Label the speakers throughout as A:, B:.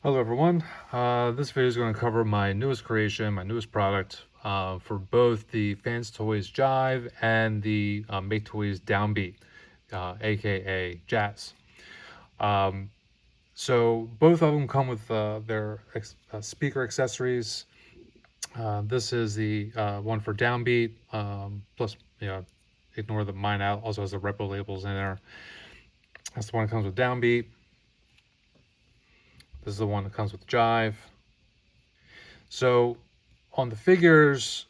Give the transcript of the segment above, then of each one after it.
A: Hello everyone, this video is going to cover my newest creation, my newest product for both the Fanstoys Jive and the Maketoys Downbeat, aka Jazz. So both of them come with their speaker accessories. This is the one for Downbeat, plus, ignore the mine out, also has the repo labels in there. That's the one that comes with Downbeat. This is the one that comes with Jive. So on the figures,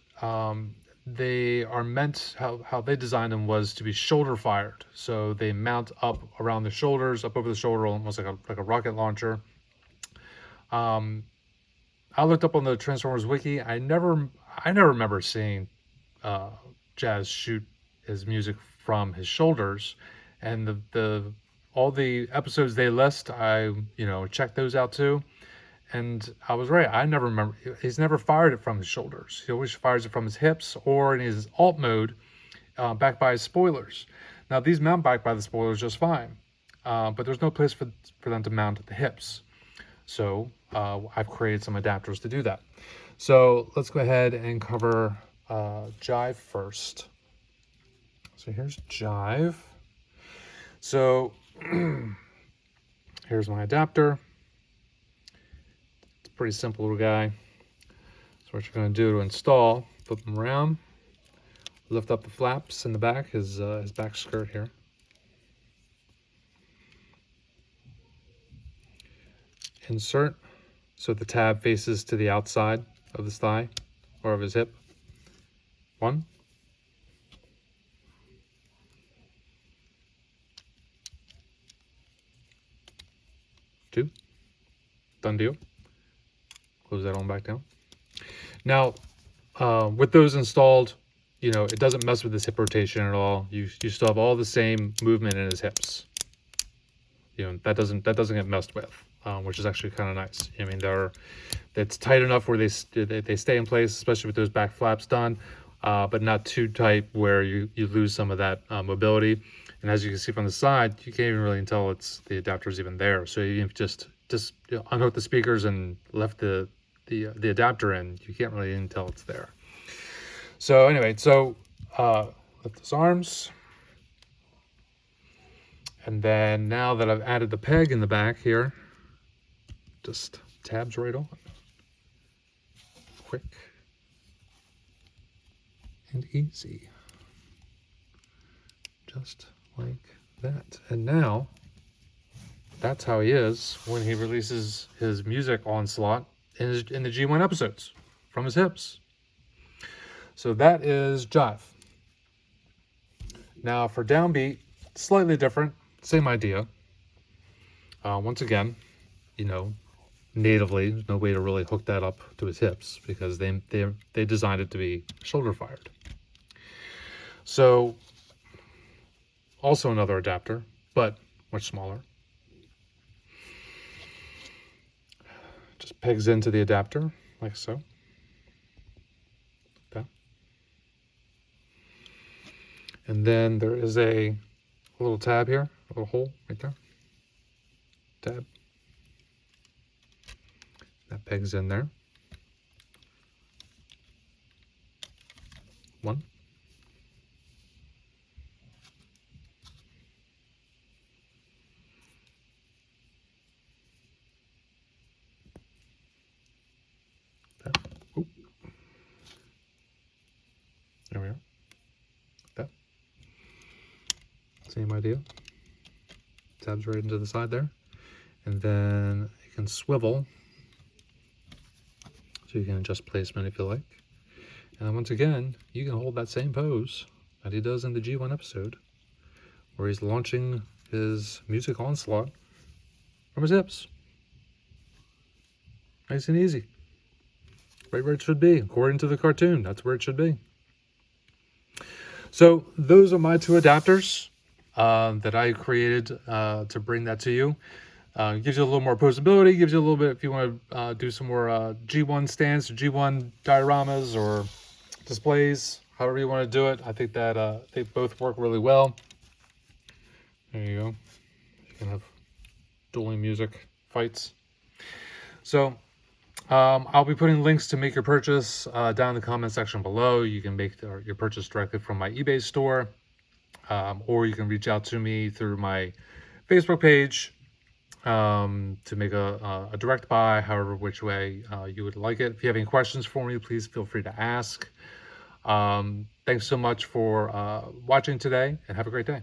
A: they are meant, how they designed them was to be shoulder fired. So they mount up around the shoulders, up over the shoulder, almost like a rocket launcher. I looked up on the Transformers wiki. I never remember seeing Jazz shoot his music from his shoulders, and the all the episodes they list, I checked those out too. And I was right. I never remember. He's never fired it from his shoulders. He always fires it from his hips or in his alt mode, back by his spoilers. Now these mount back by the spoilers just fine, but there's no place for them to mount at the hips. So I've created some adapters to do that. So let's go ahead and cover Jive first. So here's Jive. So here's my adapter. Pretty simple little guy. So what you're going to do to install, flip him around, lift up the flaps in the back, his back skirt here. Insert so the tab faces to the outside of his thigh or of his hip. 1. 2. Done deal. Close that on back down. Now, with those installed, it doesn't mess with his hip rotation at all. You still have all the same movement in his hips. That doesn't get messed with, which is actually kind of nice. I mean, it's tight enough where they stay in place, especially with those back flaps done, but not too tight where you lose some of that mobility. And as you can see from the side, you can't even really tell the adapter's even there. So you just unhook the speakers and left the adapter in, you can't really even tell it's there. So anyway, lift his arms. And then now that I've added the peg in the back here, just tabs right on. Quick and easy. Just like that. And now, that's how he is when he releases his music onslaught in the G1 episodes from his hips. So that is Jive. Now for Downbeat, slightly different, same idea. Once again, natively, there's no way to really hook that up to his hips because they designed it to be shoulder fired. So also another adapter, but much smaller. Just pegs into the adapter like so. Okay. And then there is a little tab here, a little hole right there. Tab. That pegs in there. 1. There we are. That. Same idea. Tabs right into the side there. And then you can swivel so you can adjust placement if you like. And once again, you can hold that same pose that he does in the G1 episode where he's launching his music onslaught from his hips. Nice and easy. Right where it should be, according to the cartoon. That's where it should be. So those are my 2 adapters that I created to bring that to you. Gives you a little more posability, gives you a little bit if you want to do some more G1 stands or G1 dioramas or displays, however you want to do it. I think that they both work really well. There you go. You can have dueling music fights. So I'll be putting links to make your purchase down in the comment section below. You can make your purchase directly from my eBay store, or you can reach out to me through my Facebook page to make a direct buy, however which way you would like it. If you have any questions for me, please feel free to ask. Thanks so much for watching today, and have a great day.